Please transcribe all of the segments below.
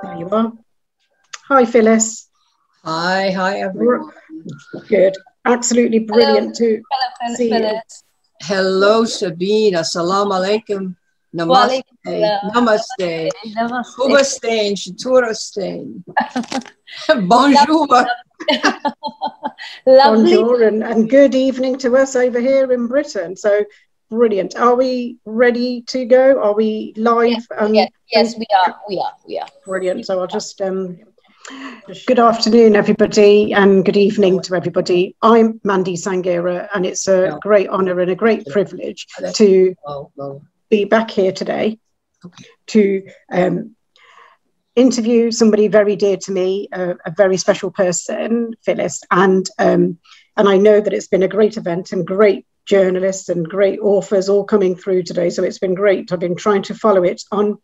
There you are. Hi, Phyllis. Hi, everyone. Good. Absolutely brilliant to see you. Hello, Sabine. Assalamu alaikum. Namaste. Namaste. Namaste. Shaturastain. Bonjour. Bonjour and good evening to us over here in Britain. So brilliant. Are we ready to go? Are we live? Yes, we are. Brilliant. So I'll just good afternoon, everybody, and good evening to everybody. I'm Mandy Sanghera, and it's a great honour and a great privilege to be back here today to interview somebody very dear to me, a very special person, Phyllis, and I know that it's been a great event and great journalists and great authors all coming through today. So it's been great. I've been trying to follow it on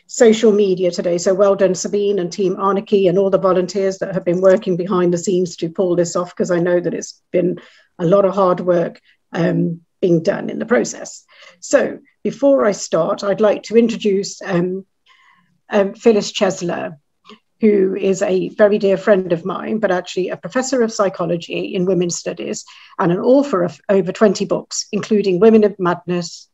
social media today. So well done, Sabine and Team Arniki and all the volunteers that have been working behind the scenes to pull this off, because I know that it's been a lot of hard work being done in the process. So before I start, I'd like to introduce Phyllis Chesler, who is a very dear friend of mine, but actually a professor of psychology in women's studies and an author of over 20 books, including Women of Madness,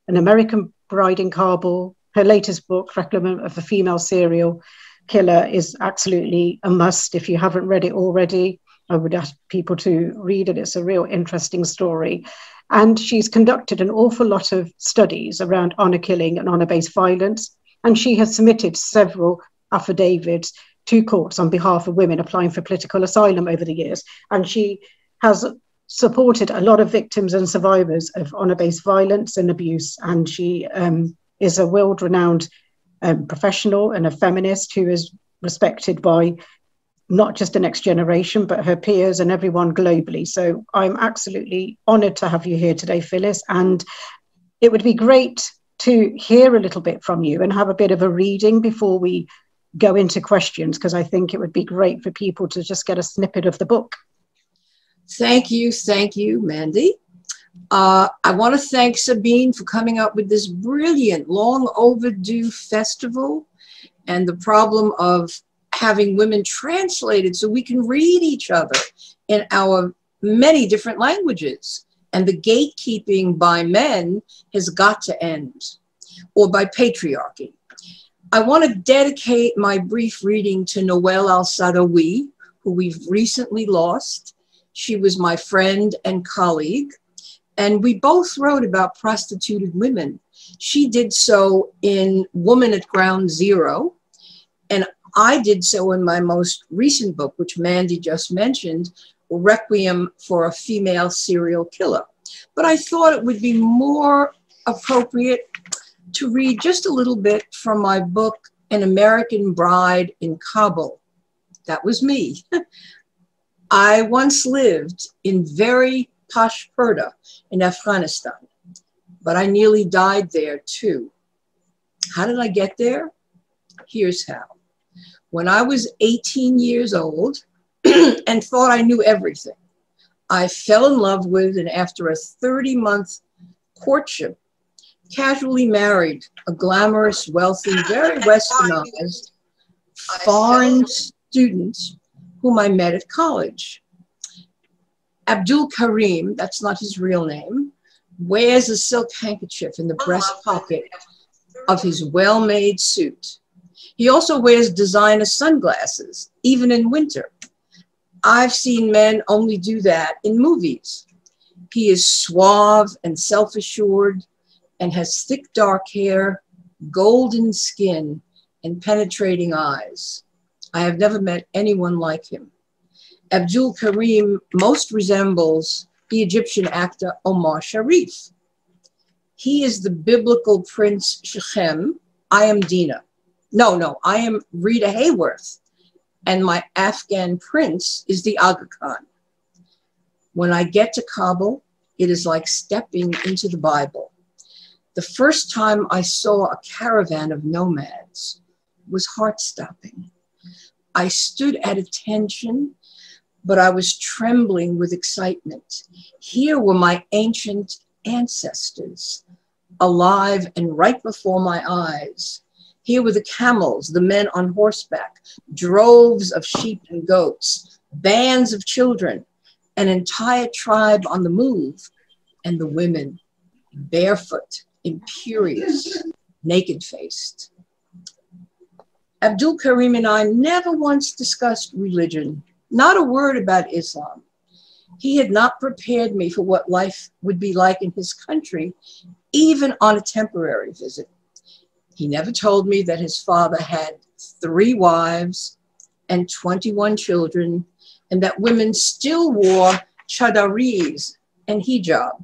An American Bride in Kabul. Her latest book, Requiem of a Female Serial Killer, is absolutely a must. If you haven't read it already, I would ask people to read it. It's a real interesting story. And she's conducted an awful lot of studies around honor killing and honor-based violence. And she has submitted several affidavits to courts on behalf of women applying for political asylum over the years. And she has supported a lot of victims and survivors of honor-based violence and abuse. And she is a world-renowned professional and a feminist who is respected by not just the next generation, but her peers and everyone globally. So I'm absolutely honoured to have you here today, Phyllis. And it would be great to hear a little bit from you and have a bit of a reading before we go into questions, because I think it would be great for people to just get a snippet of the book. Thank you, Mandy. I want to thank Sabine for coming up with this brilliant, long overdue festival and the problem of having women translated so we can read each other in our many different languages. And the gatekeeping by men has got to end, or by patriarchy. I want to dedicate my brief reading to Noelle Al-Sadawi, who we've recently lost. She was my friend and colleague, and we both wrote about prostituted women. She did so in Woman at Ground Zero, and I did so in my most recent book, which Mandy just mentioned, Requiem for a Female Serial Killer. But I thought it would be more appropriate to read just a little bit from my book, An American Bride in Kabul. That was me. I once lived in very Peshmerga in Afghanistan, but I nearly died there too. How did I get there? Here's how. When I was 18 years old and thought I knew everything, I fell in love with, and after a 30-month courtship, casually married a glamorous, wealthy, very westernized foreign student whom I met at college. Abdul Karim, that's not his real name, wears a silk handkerchief in the breast pocket of his well-made suit. He also wears designer sunglasses, even in winter. I've seen men only do that in movies. He is suave and self-assured and has thick dark hair, golden skin, and penetrating eyes. I have never met anyone like him. Abdul Karim most resembles the Egyptian actor Omar Sharif. He is the biblical Prince Shechem. I am Dina. No, I am Rita Hayworth. And my Afghan prince is the Aga Khan. When I get to Kabul, it is like stepping into the Bible. The first time I saw a caravan of nomads was heart-stopping. I stood at attention, but I was trembling with excitement. Here were my ancient ancestors, alive and right before my eyes. Here were the camels, the men on horseback, droves of sheep and goats, bands of children, an entire tribe on the move, and the women, barefoot, imperious, naked-faced. Abdul Karim and I never once discussed religion, not a word about Islam. He had not prepared me for what life would be like in his country, even on a temporary visit. He never told me that his father had 3 wives and 21 children, and that women still wore chadaris and hijab,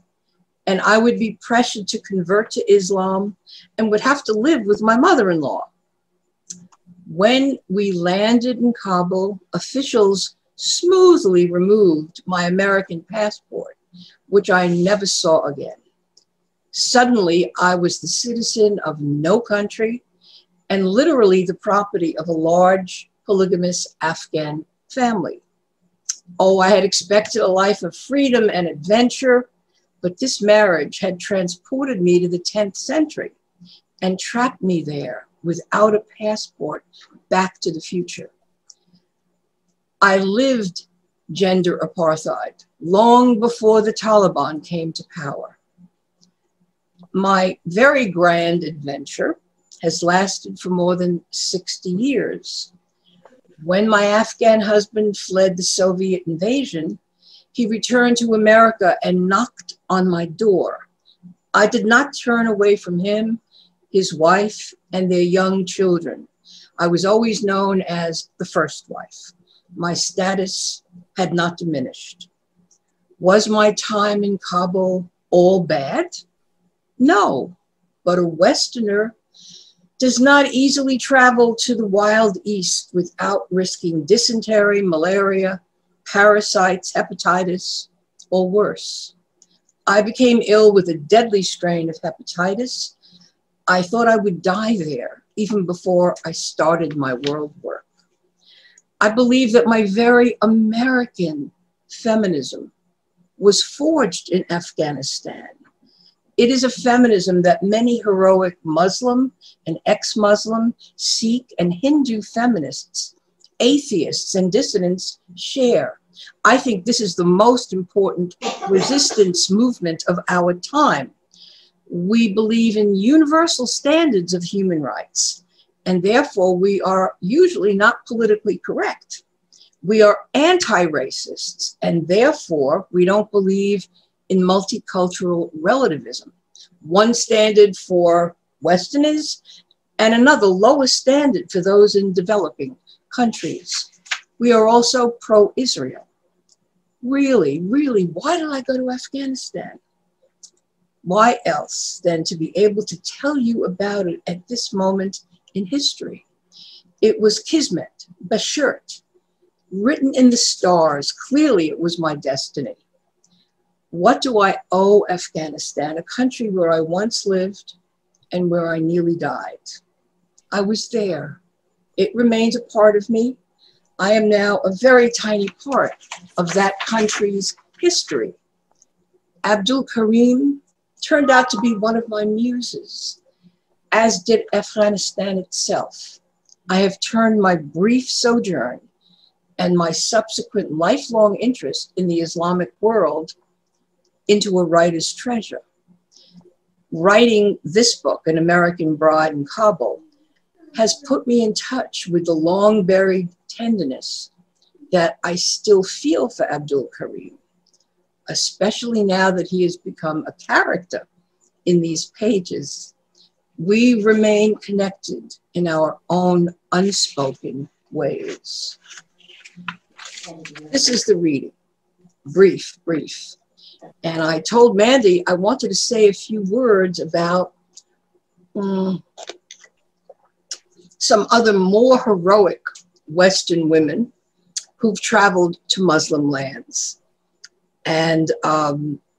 and I would be pressured to convert to Islam and would have to live with my mother-in-law. When we landed in Kabul, officials smoothly removed my American passport, which I never saw again. Suddenly, I was the citizen of no country and literally the property of a large polygamous Afghan family. Oh, I had expected a life of freedom and adventure, but this marriage had transported me to the 10th century and trapped me there without a passport back to the future. I lived gender apartheid long before the Taliban came to power. My very grand adventure has lasted for more than 60 years. When my Afghan husband fled the Soviet invasion, he returned to America and knocked on my door. I did not turn away from him, his wife, and their young children. I was always known as the first wife. My status had not diminished. Was my time in Kabul all bad? No, but a Westerner does not easily travel to the Wild East without risking dysentery, malaria, parasites, hepatitis, or worse. I became ill with a deadly strain of hepatitis. I thought I would die there even before I started my world work. I believe that my very American feminism was forged in Afghanistan. It is a feminism that many heroic Muslim and ex-Muslim, Sikh and Hindu feminists, atheists and dissidents share. I think this is the most important resistance movement of our time. We believe in universal standards of human rights, and therefore we are usually not politically correct. We are anti-racists, and therefore we don't believe in multicultural relativism. One standard for Westerners and another lower standard for those in developing countries. We are also pro-Israel. Really, why did I go to Afghanistan? Why else than to be able to tell you about it at this moment in history? It was Kismet, Bashert, written in the stars. Clearly it was my destiny. What do I owe Afghanistan, a country where I once lived and where I nearly died? I was there. It remains a part of me. I am now a very tiny part of that country's history. Abdul Karim turned out to be one of my muses, as did Afghanistan itself. I have turned my brief sojourn and my subsequent lifelong interest in the Islamic world into a writer's treasure. Writing this book, An American Bride in Kabul, has put me in touch with the long-buried tenderness that I still feel for Abdul Karim, especially now that he has become a character in these pages. We remain connected in our own unspoken ways. This is the reading, brief. And I told Mandy I wanted to say a few words about some other more heroic Western women who've traveled to Muslim lands. And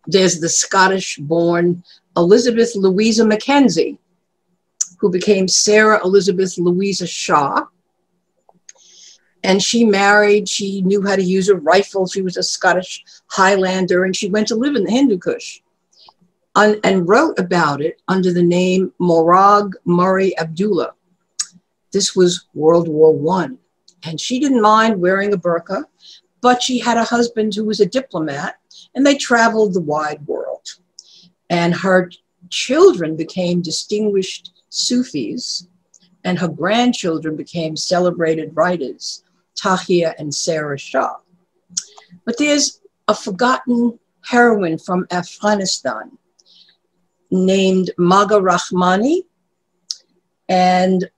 there's the Scottish-born Elizabeth Louisa Mackenzie, who became Sarah Elizabeth Louisa Shaw. And she married, she knew how to use a rifle. She was a Scottish Highlander, and she went to live in the Hindu Kush and wrote about it under the name Morag Murray Abdullah. This was World War I. And she didn't mind wearing a burqa, but she had a husband who was a diplomat, and they traveled the wide world. And her children became distinguished Sufis, and her grandchildren became celebrated writers, Tahir and Sarah Shah. But there's a forgotten heroine from Afghanistan named Maga Rahmani, and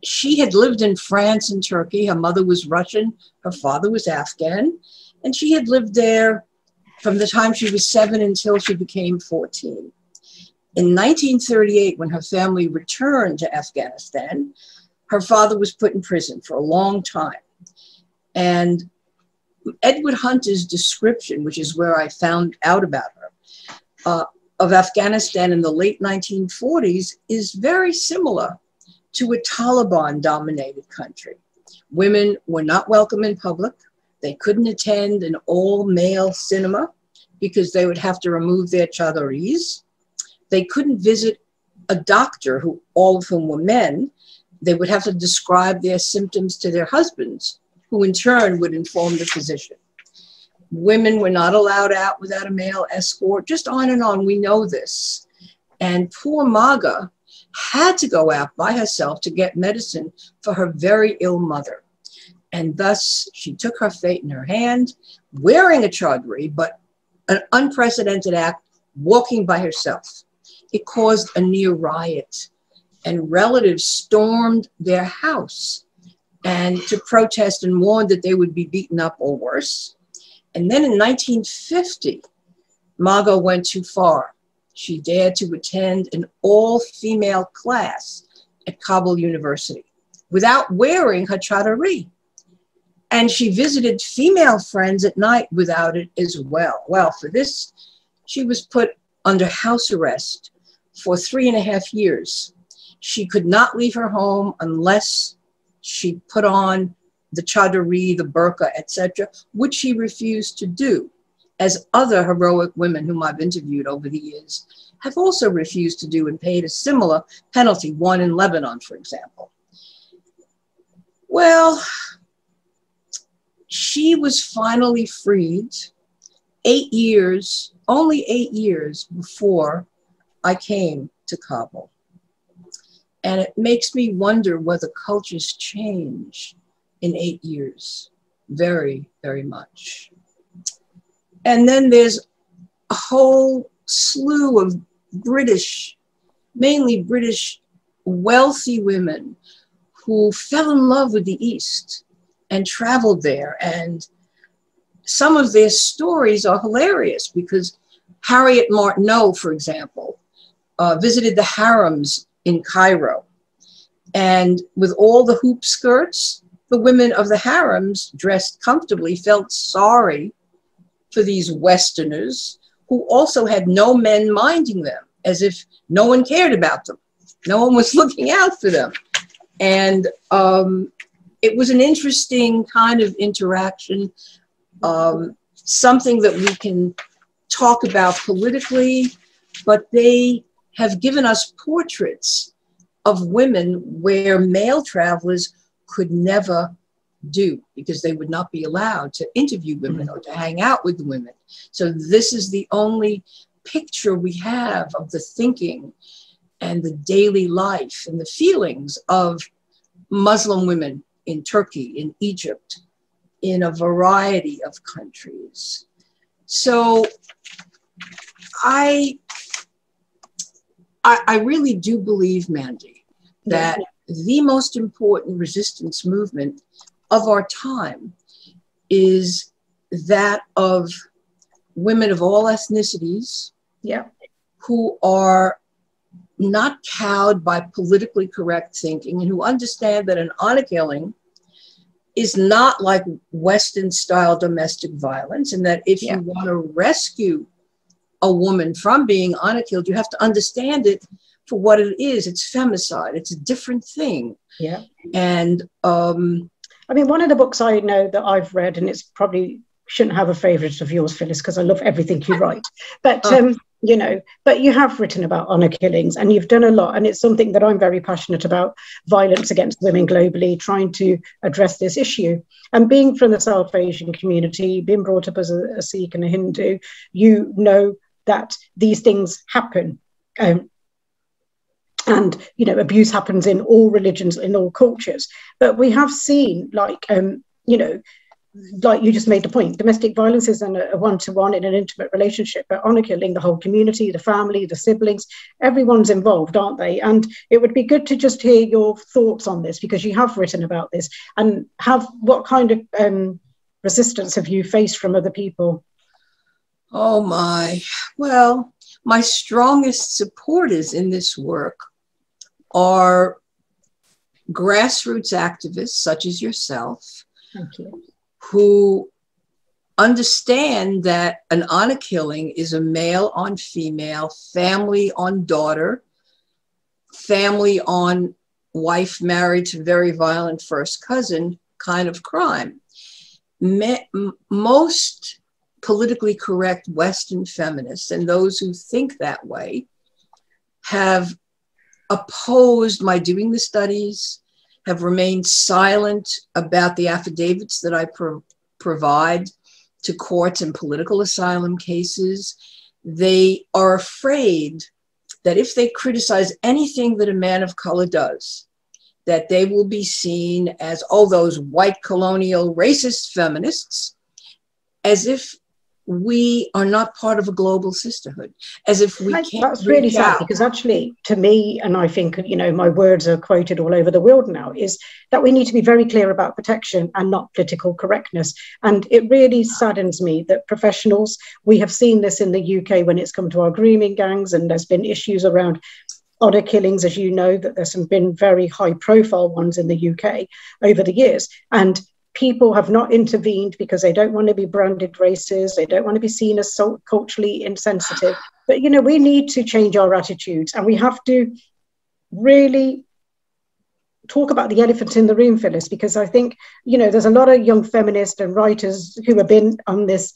she had lived in France and Turkey. Her mother was Russian, her father was Afghan, and she had lived there from the time she was 7 until she became 14. In 1938, when her family returned to Afghanistan, her father was put in prison for a long time. And Edward Hunter's description, which is where I found out about her, of Afghanistan in the late 1940s is very similar to a Taliban-dominated country. Women were not welcome in public. They couldn't attend an all-male cinema because they would have to remove their chadaris. They couldn't visit a doctor, who all of whom were men. They would have to describe their symptoms to their husbands, who in turn would inform the physician. Women were not allowed out without a male escort, just on and on. We know this. And poor Maga had to go out by herself to get medicine for her very ill mother. And thus she took her fate in her hand, wearing a chaudhary, but an unprecedented act, walking by herself. It caused a near riot, and relatives stormed their house and to protest and warned that they would be beaten up or worse. And then in 1950, Maga went too far. She dared to attend an all-female class at Kabul University without wearing her chaudhary. And she visited female friends at night without it as well. Well, for this, she was put under house arrest for 3.5 years. She could not leave her home unless she put on the chaudhary, the burqa, etc., which she refused to do, as other heroic women whom I've interviewed over the years have also refused to do and paid a similar penalty, one in Lebanon, for example. Well, she was finally freed 8 years, only 8 years before I came to Kabul. And it makes me wonder whether cultures change in 8 years, very, very much. And then there's a whole slew of British, mainly British wealthy women who fell in love with the East and traveled there. And some of their stories are hilarious because Harriet Martineau, for example, visited the harems in Cairo. And with all the hoop skirts, the women of the harems, dressed comfortably, felt sorry for these Westerners who also had no men minding them, as if no one cared about them. No one was looking out for them. And it was an interesting kind of interaction, something that we can talk about politically, but they have given us portraits of women where male travelers could never do because they would not be allowed to interview women or to hang out with the women. So this is the only picture we have of the thinking and the daily life and the feelings of Muslim women in Turkey, in Egypt, in a variety of countries. So I really do believe, Mandy, that the most important resistance movement of our time is that of women of all ethnicities, who are not cowed by politically correct thinking and who understand that an honor killing is not like Western-style domestic violence, and that if you want to rescue a woman from being honor killed, you have to understand it for what it is. It's femicide. It's a different thing. And I mean, one of the books I know that I've read, and it's probably shouldn't have a favorite of yours, Phyllis, because I love everything you write. But you know, but you have written about honor killings and you've done a lot. And it's something that I'm very passionate about, violence against women globally, trying to address this issue. And being from the South Asian community, being brought up as a Sikh and a Hindu, you know that these things happen. And, you know, abuse happens in all religions, in all cultures. But we have seen, like, you know, like you just made the point, domestic violence is a one-to-one in an intimate relationship, but honor killing, the whole community, the family, the siblings, everyone's involved, aren't they? And it would be good to just hear your thoughts on this, because you have written about this, and what kind of resistance have you faced from other people? Oh my, well, my strongest supporters in this work are grassroots activists such as yourself. Thank you. Who understand that an honor killing is a male on female, family on daughter, family on wife married to very violent first cousin kind of crime. Most politically correct Western feminists and those who think that way have opposed my doing the studies, have remained silent about the affidavits that I provide to courts in political asylum cases. They are afraid that if they criticize anything that a man of color does, that they will be seen as, oh, those white colonial racist feminists, as if we are not part of a global sisterhood, as if we can't. That's really sad, because actually, to me, and I think, you know, my words are quoted all over the world now, is that we need to be very clear about protection and not political correctness. And it really saddens me that professionals, we have seen this in the UK when it's come to our grooming gangs, and there's been issues around honor killings, as you know, that there's been very high profile ones in the UK over the years. And people have not intervened because they don't want to be branded racist. They don't want to be seen as so culturally insensitive. But, you know, we need to change our attitudes, and we have to really talk about the elephant in the room, Phyllis, because I think, you know, there's a lot of young feminists and writers who have been on this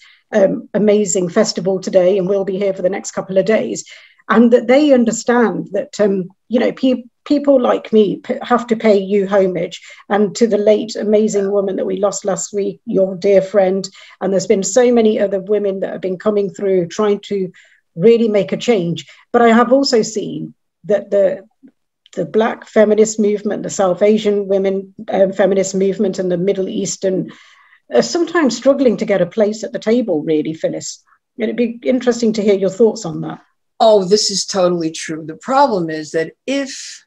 amazing festival today and will be here for the next couple of days. And that they understand that, you know, people like me have to pay you homage, and to the late amazing woman that we lost last week, your dear friend. And there's been so many other women that have been coming through trying to really make a change. But I have also seen that the Black feminist movement, the South Asian women feminist movement, and the Middle Eastern are sometimes struggling to get a place at the table, really, Phyllis. It'd be interesting to hear your thoughts on that. Oh, this is totally true. The problem is that if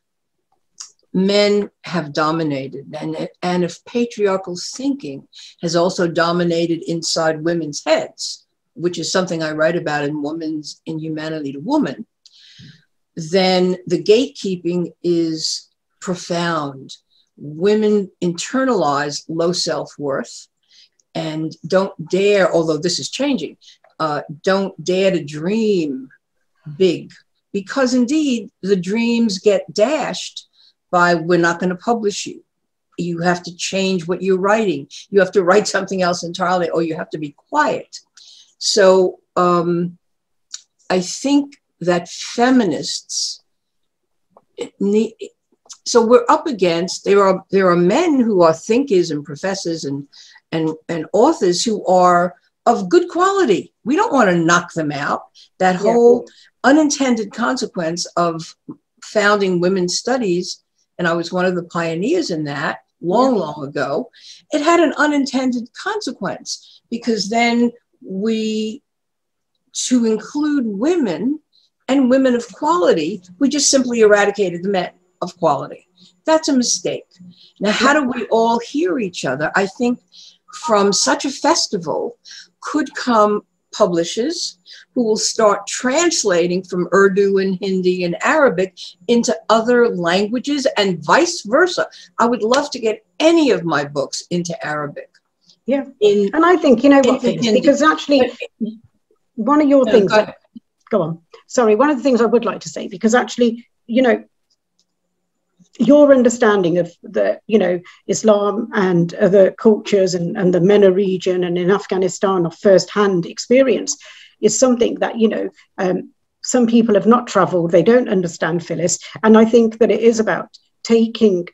men have dominated, and if patriarchal thinking has also dominated inside women's heads, which is something I write about in Humanity to Woman, then the gatekeeping is profound. Women internalize low self-worth and don't dare, although this is changing, don't dare to dream big, because indeed the dreams get dashed by, we're not going to publish you. You have to change what you're writing. You have to write something else entirely, or you have to be quiet. So I think that feminists need, so we're up against, there are men who are thinkers and professors and authors who are of good quality. We don't want to knock them out. That whole unintended consequence of founding women's studies, and I was one of the pioneers in that long ago, it had an unintended consequence, because then to include women and women of quality, we just simply eradicated the men of quality. That's a mistake. Now, how do we all hear each other? I think from such a festival could come publishers who will start translating from Urdu and Hindi and Arabic into other languages, and vice versa. I would love to get any of my books into Arabic. Yeah, and I think, you know what, because actually one of your things, go on. Sorry, one of the things I would like to say, because actually, you know, your understanding of the, you know, Islam and other cultures and the MENA region and in Afghanistan of first-hand experience is something that, you know, some people have not traveled, they don't understand, Phyllis. And I think that it is about taking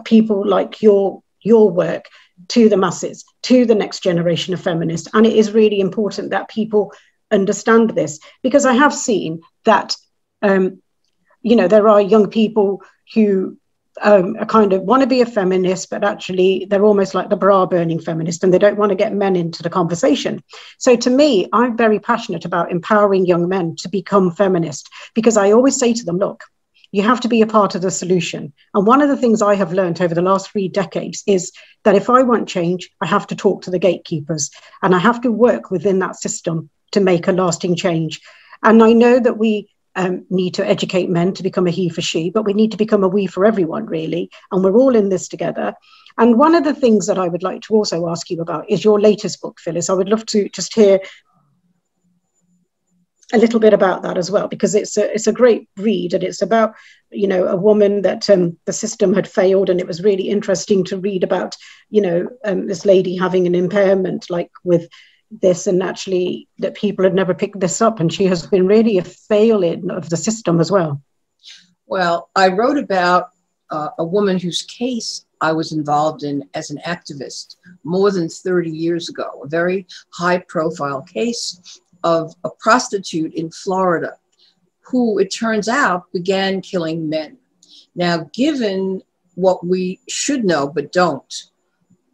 people like your work to the masses, to the next generation of feminists. And it is really important that people understand this, because I have seen that, there are young people who kind of want to be a feminist, but actually they're almost like the bra burning feminist, and they don't want to get men into the conversation. So to me, I'm very passionate about empowering young men to become feminist, because I always say to them, look, you have to be a part of the solution. And one of the things I have learned over the last 3 decades is that if I want change, I have to talk to the gatekeepers, and I have to work within that system to make a lasting change. And I know that we need to educate men to become a he for she, but we need to become a we for everyone, really. And we're all in this together. And one of the things that I would like to also ask you about is your latest book, Phyllis. I would love to just hear a little bit about that as well, because it's a great read, and it's about, a woman that the system had failed. And it was really interesting to read about, this lady having an impairment like with this, and actually that people had never picked this up, and she has been really a failing of the system as well. Well, I wrote about a woman whose case I was involved in as an activist more than 30 years ago, a very high profile case of a prostitute in Florida who, it turns out, began killing men. Now, given what we should know but don't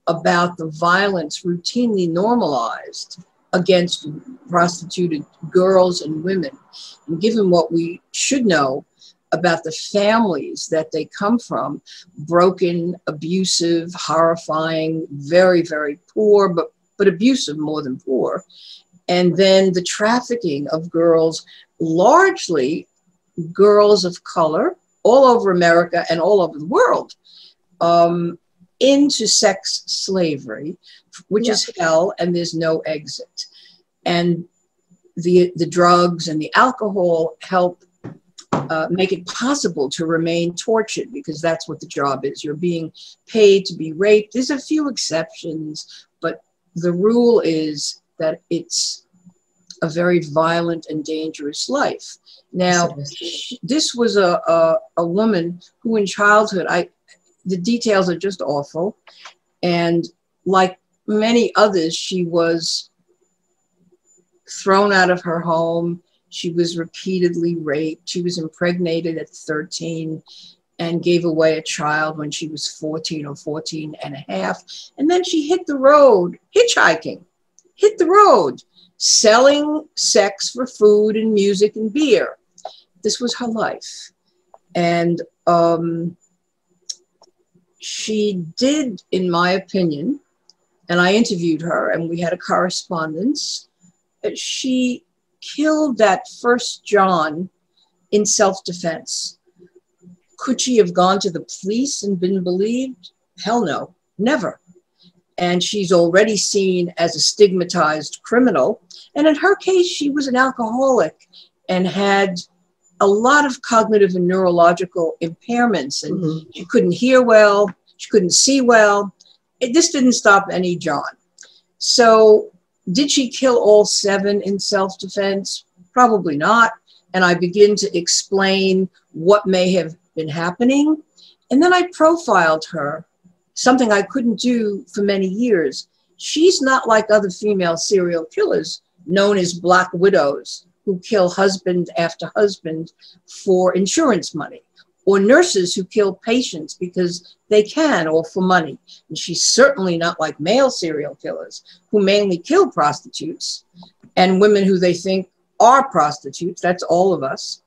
about the violence routinely normalized against prostituted girls and women, and given what we should know about the families that they come from, broken, abusive, horrifying, very, very poor, but abusive more than poor, and then the trafficking of girls, largely girls of color, all over America and all over the world, into sex slavery, which is hell, and there's no exit. And the drugs and the alcohol help make it possible to remain tortured, because that's what the job is. You're being paid to be raped. There's a few exceptions, but the rule is that it's a very violent and dangerous life. Now, this was a woman who in childhood, the details are just awful. And like many others, she was thrown out of her home. She was repeatedly raped. She was impregnated at 13 and gave away a child when she was 14 or 14 and a half. And then she hit the road, hitchhiking, hit the road, selling sex for food and music and beer. This was her life. And she did, in my opinion, and I interviewed her and we had a correspondence, she killed that first John in self-defense. Could she have gone to the police and been believed? Hell no, never. And she's already seen as a stigmatized criminal. And in her case, she was an alcoholic and had a lot of cognitive and neurological impairments, and she couldn't hear well, she couldn't see well. This didn't stop any John. So did she kill all 7 in self-defense? Probably not. And I begin to explain what may have been happening. And then I profiled her, something I couldn't do for many years. She's not like other female serial killers known as Black Widows, who kill husband after husband for insurance money, or nurses who kill patients because they can or for money. And she's certainly not like male serial killers who mainly kill prostitutes and women who they think are prostitutes. That's all of us.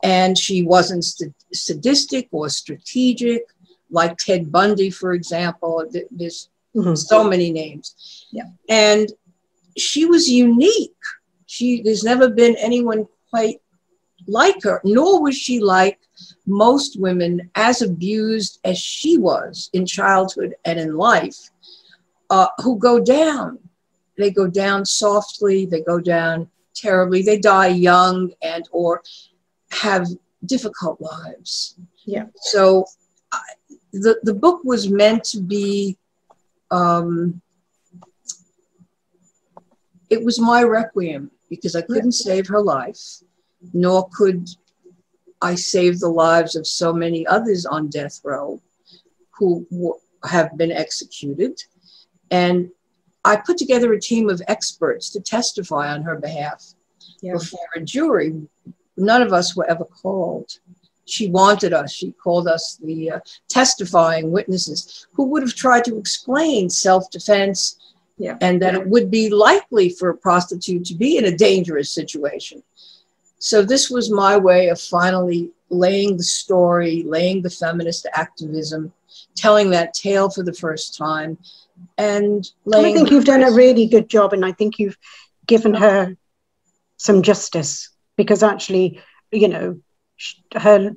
And she wasn't sadistic or strategic, like Ted Bundy, for example. There's so many names. Yeah. And she was unique. There's never been anyone quite like her, nor was she like most women as abused as she was in childhood and in life, who go down. They go down softly, they go down terribly, they die young and or have difficult lives. Yeah. So the book was meant to be, it was my requiem, because I couldn't save her life. nor could I save the lives of so many others on death row who have been executed. And I put together a team of experts to testify on her behalf before a jury. None of us were ever called. She wanted us. She called us the testifying witnesses who would have tried to explain self-defense and that it would be likely for a prostitute to be in a dangerous situation. So this was my way of finally laying the story, laying the feminist activism, telling that tale for the first time. And I think you've done a really good job, and I think you've given her some justice, because actually, you know, her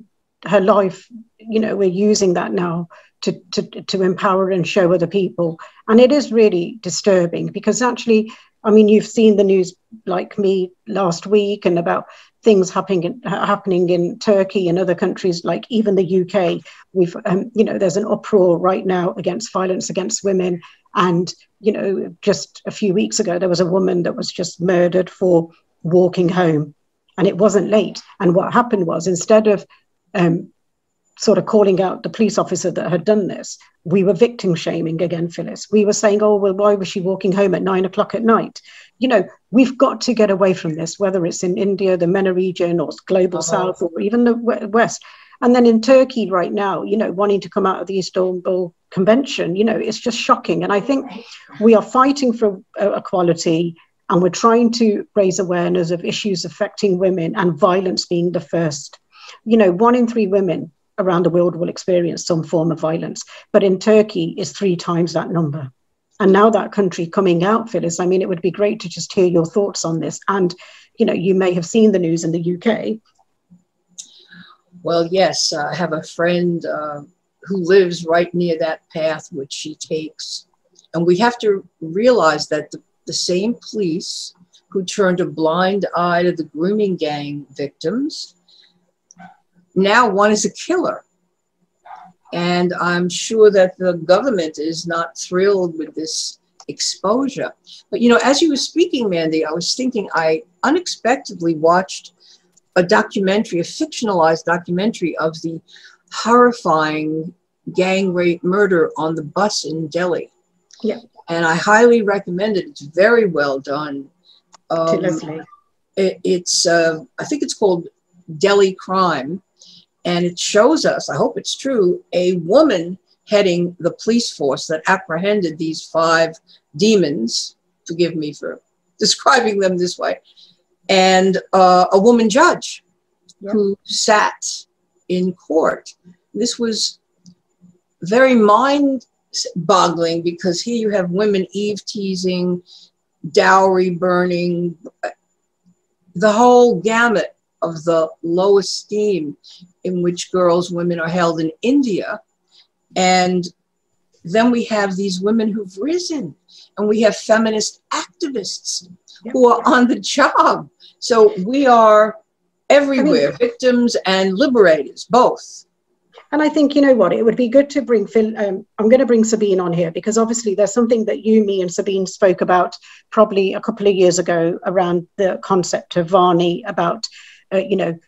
life, you know, we're using that now to empower and show other people. And it is really disturbing, because actually, I mean, you've seen the news like me last week, and about things happening in Turkey and other countries, like even the UK. We've, you know, there's an uproar right now against violence against women. And, you know, just a few weeks ago, there was a woman that was just murdered for walking home, and it wasn't late. And what happened was, instead of sort of calling out the police officer that had done this, we were victim shaming again, Phyllis. We were saying, oh, well, why was she walking home at 9 o'clock at night? You know, we've got to get away from this, whether it's in India, the MENA region, or global South, or even the West. And then in Turkey right now, you know, wanting to come out of the Istanbul Convention, you know, it's just shocking. And I think we are fighting for equality, and we're trying to raise awareness of issues affecting women, and violence being the first. You know, 1 in 3 women around the world will experience some form of violence, but in Turkey is 3 times that number. And now that country coming out, Phyllis, I mean, it would be great to just hear your thoughts on this. And, you know, you may have seen the news in the UK. Well, yes, I have a friend who lives right near that path which she takes. And we have to realize that the same police who turned a blind eye to the grooming gang victims, now one is a killer. And I'm sure that the government is not thrilled with this exposure. But, you know, as you were speaking, Mandy, I was thinking I unexpectedly watched a documentary, a fictionalized documentary of the horrifying gang rape murder on the bus in Delhi. Yeah. And I highly recommend it. It's very well done. Leslie. It's I think it's called Delhi Crime. And it shows us, I hope it's true, a woman heading the police force that apprehended these 5 demons, forgive me for describing them this way, and a woman judge who sat in court. This was very mind-boggling, because here you have women eve-teasing, dowry burning, the whole gamut of the low esteem in which women are held in India. And then we have these women who've risen, and we have feminist activists who are on the job. So we are everywhere, victims and liberators, both. And I think, you know what, it would be good to bring I'm going to bring Sabine on here, because obviously there's something that you, me, and Sabine spoke about probably a couple of years ago around the concept of Varney, about you know,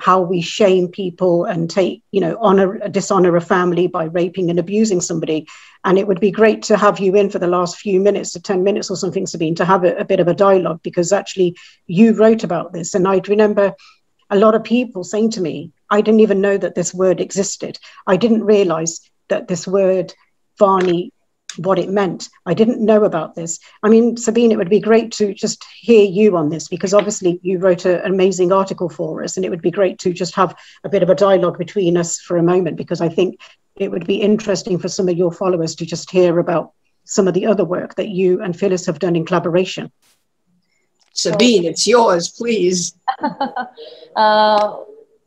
how we shame people and take, you know, dishonor a family by raping and abusing somebody. And it would be great to have you in for the last few minutes, to 10 minutes or something, Sabine, to have a bit of a dialogue, because actually you wrote about this. And I remember a lot of people saying to me, I didn't even know that this word existed. I didn't realize that this word Varney, what it meant. I didn't know about this. I mean, Sabine, it would be great to just hear you on this, because obviously you wrote an amazing article for us, and it would be great to just have a bit of a dialogue between us for a moment, because I think it would be interesting for some of your followers to just hear about some of the other work that you and Phyllis have done in collaboration. Sabine, it's yours, please.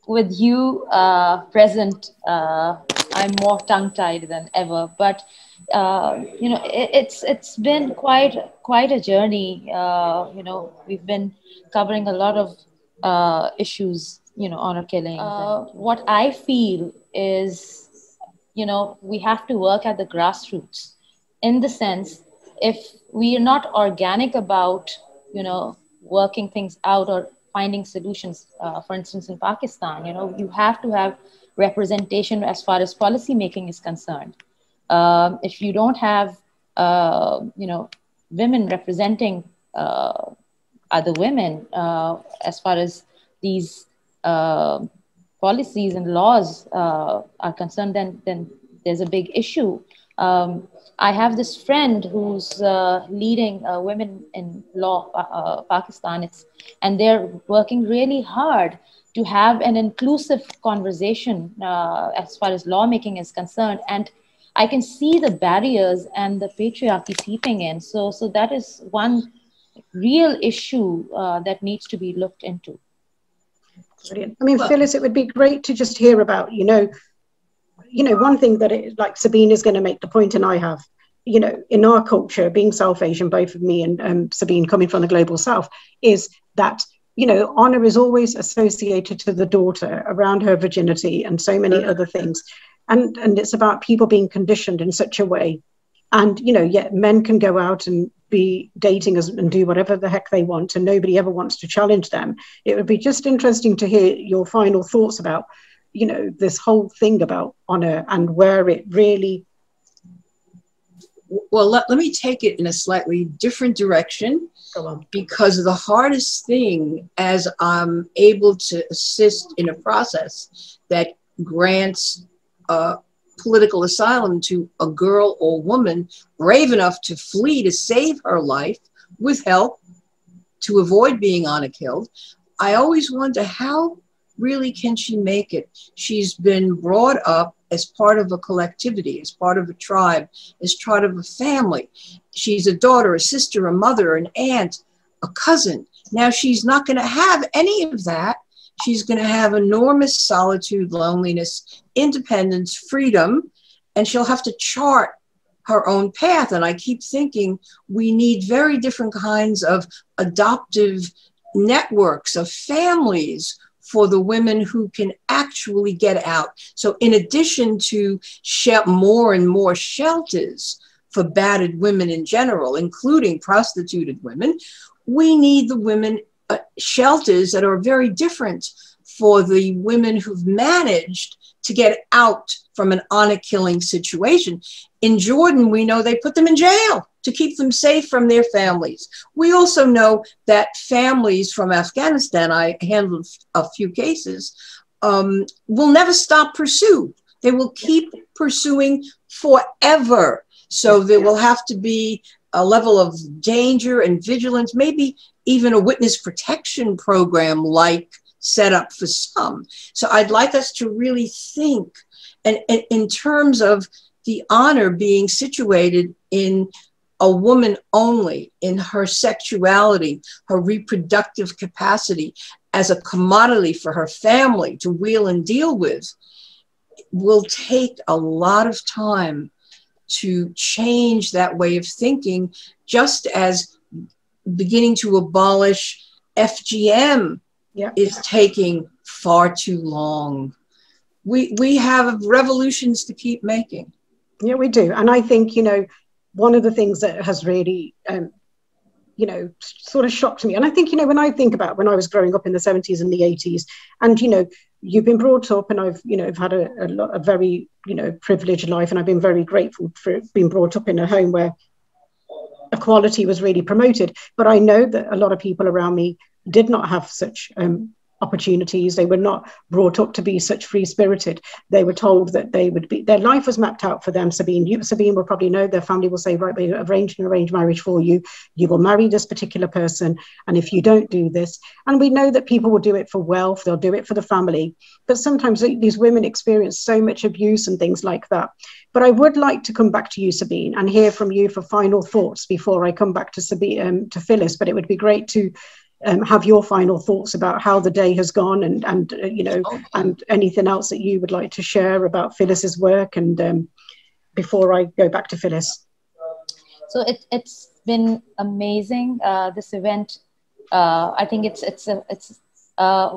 With you present, I'm more tongue-tied than ever, but you know, it's been quite a journey. You know, we've been covering a lot of issues, you know, honor killings. What I feel is, you know, we have to work at the grassroots, in the sense, if we are not organic about, you know, working things out, or finding solutions. For instance, in Pakistan, you have to have representation as far as policy making is concerned. If you don't have, women representing other women as far as these policies and laws are concerned, then there's a big issue. I have this friend who's leading women in law, Pakistan, and they're working really hard to have an inclusive conversation as far as lawmaking is concerned. And I can see the barriers and the patriarchy seeping in. So that is one real issue that needs to be looked into. Brilliant. I mean, Phyllis, it would be great to just hear about, one thing that like Sabine is going to make the point, and I have, in our culture, being South Asian, both of me and Sabine coming from the global South, is that, honor is always associated to the daughter around her virginity and so many other things. And it's about people being conditioned in such a way. And, yet men can go out and be dating and do whatever the heck they want, and nobody ever wants to challenge them. It would be just interesting to hear your final thoughts about, this whole thing about honor and where it really... Well, let me take it in a slightly different direction. Go on. Because the hardest thing, as I'm able to assist in a process that grants political asylum to a girl or woman brave enough to flee to save her life with help to avoid being honor killed, I always wonder, how really can she make it? She's been brought up as part of a collectivity, as part of a tribe, as part of a family. She's a daughter, a sister, a mother, an aunt, a cousin. Now she's not going to have any of that. She's going to have enormous solitude, loneliness, independence, freedom, and she'll have to chart her own path. And I keep thinking we need very different kinds of adoptive networks of families for the women who can actually get out. So in addition to more and more shelters for battered women in general, including prostituted women, we need the women shelters that are very different for the women who've managed to get out from an honor-killing situation. In Jordan, we know they put them in jail to keep them safe from their families. We also know that families from Afghanistan, I handled a few cases, will never stop pursuit. They will keep pursuing forever. So there will have to be a level of danger and vigilance, maybe even a witness protection program like set up for some. So I'd like us to really think, and in terms of the honor being situated in a woman only, in her sexuality, her reproductive capacity as a commodity for her family to wheel and deal with, will take a lot of time to change that way of thinking, just as beginning to abolish FGM is taking far too long. We have revolutions to keep making. Yeah, we do. And I think, one of the things that has really, sort of shocked me, and I think, when I think about when I was growing up in the 70s and the 80s, and, you've been brought up, and I've had a very, privileged life, and I've been very grateful for being brought up in a home where equality was really promoted. But I know that a lot of people around me did not have such opportunities. They were not brought up to be such free-spirited. They were told that their life was mapped out for them. Sabine will probably know, their family will say, right, we arranged an arranged marriage for you. You will marry this particular person. And if you don't do this, and we know that people will do it for wealth, they'll do it for the family. But sometimes these women experience so much abuse and things like that. But I would like to come back to you, Sabine, and hear from you for final thoughts before I come back to to Phyllis. But it would be great to have your final thoughts about how the day has gone, and and anything else that you would like to share about Phyllis's work, and before I go back to Phyllis. So it's been amazing, this event. I think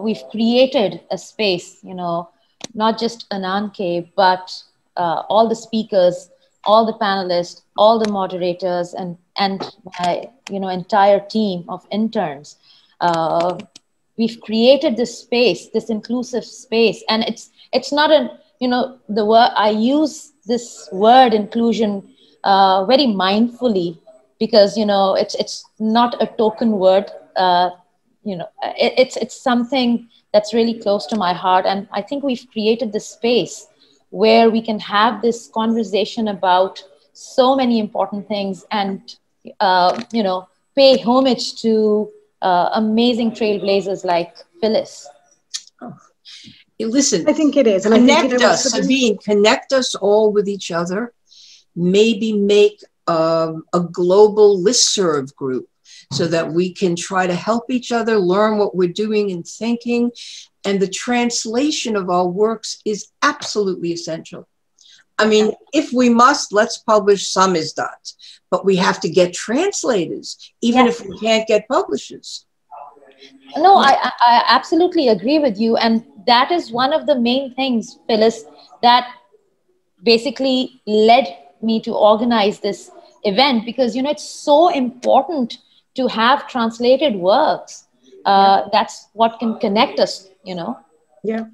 we've created a space, not just an enclave, but all the speakers, all the panelists, all the moderators, and my entire team of interns. we've created this space, this inclusive space. And it's not a, you know, the word, I use this word inclusion very mindfully, because, you know, it's not a token word. You know, it's something that's really close to my heart. And I think we've created this space where we can have this conversation about so many important things, and, you know, pay homage to amazing trailblazers like Phyllis. Oh. Listen, I think it is. And connect I think, you know, us, Sabine, connect us all with each other. Maybe make a global listserv group so that we can try to help each other learn what we're doing and thinking. And the translation of our works is absolutely essential. I mean, if we must, let's publish samizdat, but we have to get translators, even if we can't get publishers. No, I absolutely agree with you. And that is one of the main things, Phyllis, that basically led me to organize this event, because, you know, it's so important to have translated works. That's what can connect us, you know. Yeah.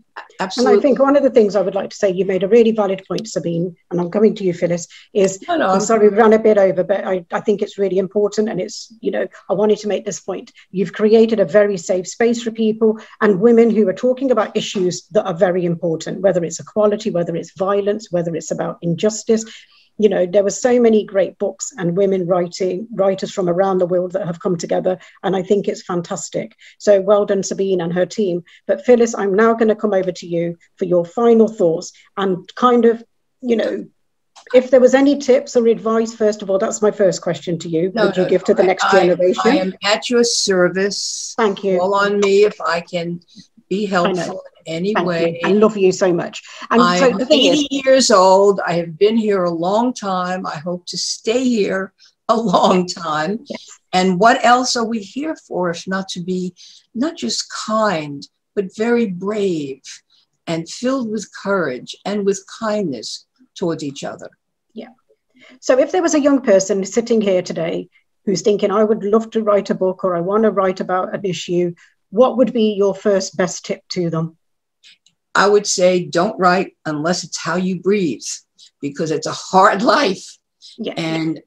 Absolutely. And I think one of the things I would like to say, you made a really valid point, Sabine, and I'm coming to you, Phyllis, is, I'm sorry we ran a bit over, but I think it's really important. And it's, you know, I wanted to make this point. You've created a very safe space for people and women who are talking about issues that are very important, whether it's equality, whether it's violence, whether it's about injustice. You know, there were so many great books and women writers from around the world that have come together. And I think it's fantastic. So well done, Sabine and her team. But Phyllis, I'm now going to come over to you for your final thoughts and kind of, you know, if there was any tips or advice, first of all, that's my first question to you. Would you give to the next generation? I am at your service. Thank you. Call on me if I can be helpful in any way. I love you so much. And I'm 80 years old. I have been here a long time. I hope to stay here a long time. Yes. And what else are we here for if not to be not just kind, but very brave and filled with courage and with kindness towards each other? Yeah. So if there was a young person sitting here today who's thinking, I would love to write a book, or I want to write about an issue, what would be your first best tip to them? I would say don't write unless it's how you breathe, because it's a hard life. Yeah. And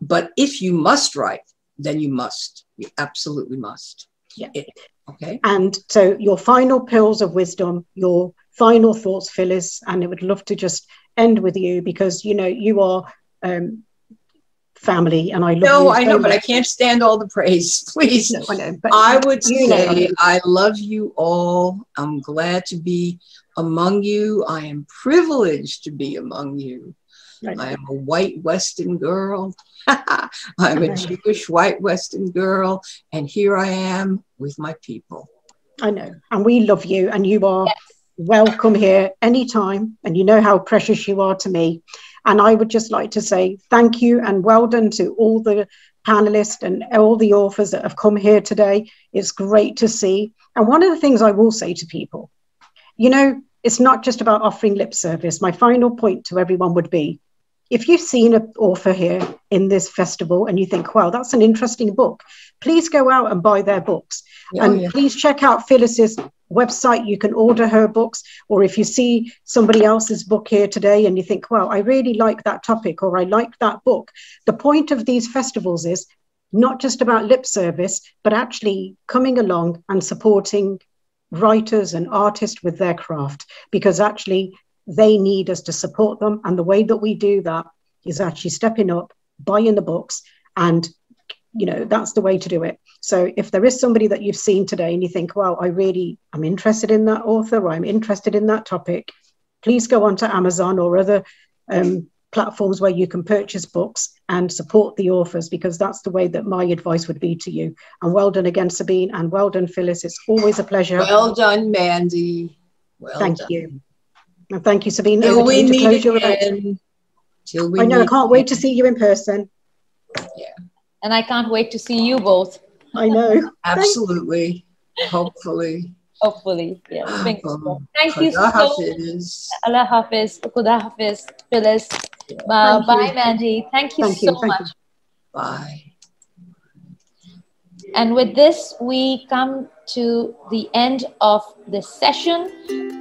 but if you must write, then you must. You absolutely must. Yeah. Okay. And so your final pearls of wisdom, your final thoughts, Phyllis, and I would love to just end with you, because, you know, you are family, and I love you. No, I know, but I can't stand all the praise, please. No, I know, but I would say I love you all. I'm glad to be among you. I am privileged to be among you. I am a white Western girl. I'm a Jewish white Western girl, and here I am with my people. I know, and we love you, and you are welcome here anytime, and you know how precious you are to me. And I would just like to say thank you and well done to all the panelists and all the authors that have come here today. It's great to see. And one of the things I will say to people, you know, it's not just about offering lip service. My final point to everyone would be, if you've seen an author here in this festival and you think, wow, that's an interesting book, please go out and buy their books. Please check out Phyllis's website. You can order her books. Or if you see somebody else's book here today and you think, wow, I really like that topic, or I like that book. The point of these festivals is not just about lip service, but actually coming along and supporting writers and artists with their craft, because actually they need us to support them. And the way that we do that is actually stepping up, buying the books, and, you know, that's the way to do it. So if there is somebody that you've seen today and you think, wow, I'm interested in that author, or I'm interested in that topic, please go on to Amazon or other platforms where you can purchase books and support the authors, because that's the way that my advice would be to you. And well done again, Sabine, and well done, Phyllis. It's always a pleasure. Well done, Mandy. Thank you. And thank you, Sabine. Till we meet again. I know, I can't wait to see you in person. Yeah. And I can't wait to see you both. I know. Absolutely. Hopefully. Hopefully. Yeah. Thank you so much. Allah Hafiz. Khuda Hafiz. Phyllis. Bye, Mandy. Thank you so much. Bye. And with this, we come to the end of this session.